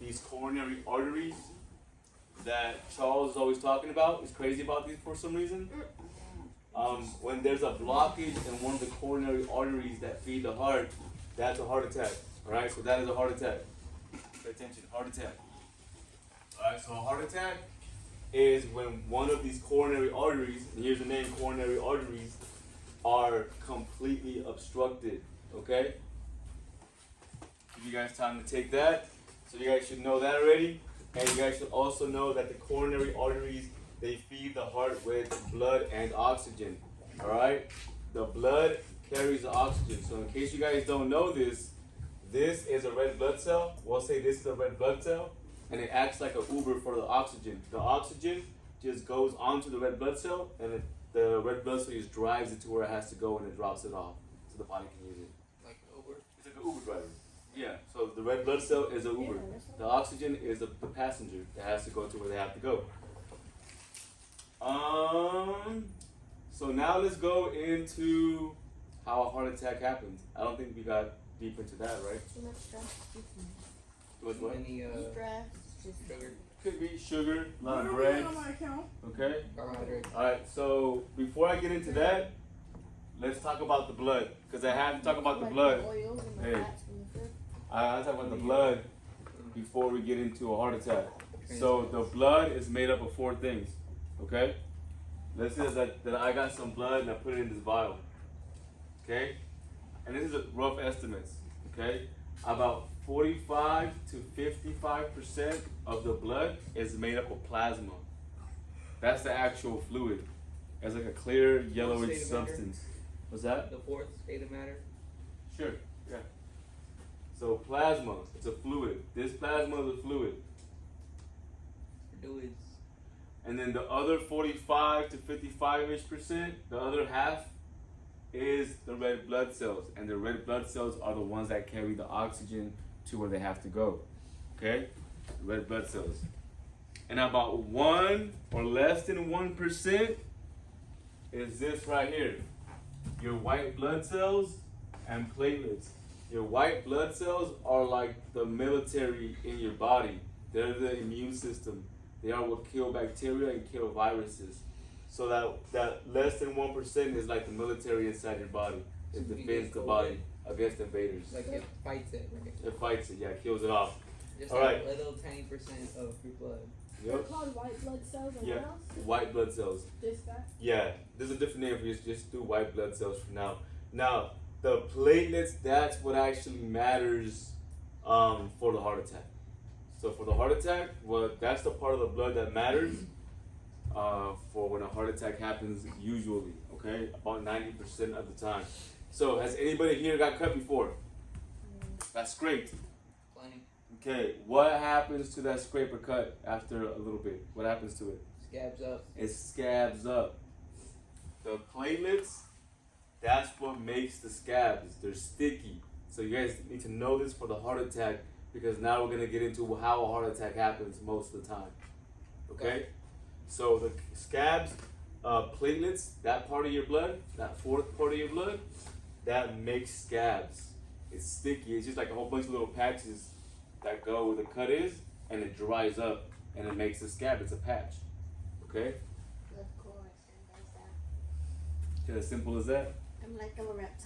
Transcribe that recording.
these coronary arteries that Charles is always talking about. He's crazy about these for some reason. When there's a blockage in one of the coronary arteries that feed the heart, that's a heart attack. Alright, so that is a heart attack. Pay attention, heart attack. Alright, so a heart attack is when one of these coronary arteries, and here's the name, coronary arteries, are completely obstructed. Okay? Give you guys time to take that. So you guys should know that already. And you guys should also know that the coronary arteries, they feed the heart with blood and oxygen. Alright? The blood carries the oxygen. So in case you guys don't know this is a red blood cell. We'll say this is a red blood cell. And it acts like an Uber for the oxygen. The oxygen just goes onto the red blood cell, and the red blood cell just drives it to where it has to go, and it drops it off so the body can use it. Like an Uber? It's like an Uber driver. Yeah, so the red blood cell is an Uber. The oxygen is the passenger that has to go to where they have to go. So now let's go into how a heart attack happens. I don't think we got deep into that, right? Too much stress. Too much what? Any Stress. just sugar, Could be sugar, a lot of bread. Okay? carbohydrates. Alright, so before I get into that, let's talk about the blood. Because I have to talk about the blood. Oils and the Hey. fats from the food. I talk about the blood before we get into a heart attack. So the blood is made up of 4 things. Okay? Let's say that I got some blood and I put it in this vial. Okay? And this is a rough estimates. Okay? About 45 to 55% of the blood is made up of plasma. That's the actual fluid. It's like a clear yellowish State of matter? substance. What's that? The fourth state of matter. Sure, yeah. So plasma, it's a fluid. This plasma is a fluid. Fluids. And then the other 45 to 55-ish%, the other half, is the red blood cells. And the red blood cells are the ones that carry the oxygen to where they have to go. Okay? Red blood cells. And about 1 or less than 1% is this right here. Your white blood cells and platelets. Your white blood cells are like the military in your body. They're the immune system. They are what kill bacteria and kill viruses. So that less than 1% is like the military inside your body. It So you defends get the COVID. body against invaders. Like it fights it, right? It fights it, yeah, it kills it off. Just All like right. a little tiny percent of your blood. They're Yep. called white blood cells or Yeah. what else? White blood cells. Just that? Yeah, there's a different name for you. Just do white blood cells for now. Now, the platelets, that's what actually matters for the heart attack. So for the heart attack, well, that's the part of the blood that matters for when a heart attack happens usually, okay? About 90% of the time. So has anybody here got cut before? That's great. Plenty. Okay, what happens to that scrape or cut after a little bit? What happens to it? Scabs up. It scabs up. The platelets, that's what makes the scabs. They're sticky. So you guys need to know this for the heart attack, because now we're gonna get into how a heart attack happens most of the time. Okay? So the scabs, platelets, that part of your blood, that 4th part of your blood, that makes scabs. It's sticky. It's just like a whole bunch of little patches that go where the cut is, and it dries up and it makes a scab. It's a patch. Okay? Of course, and that's that. Just as simple as that. I'm like a reptile.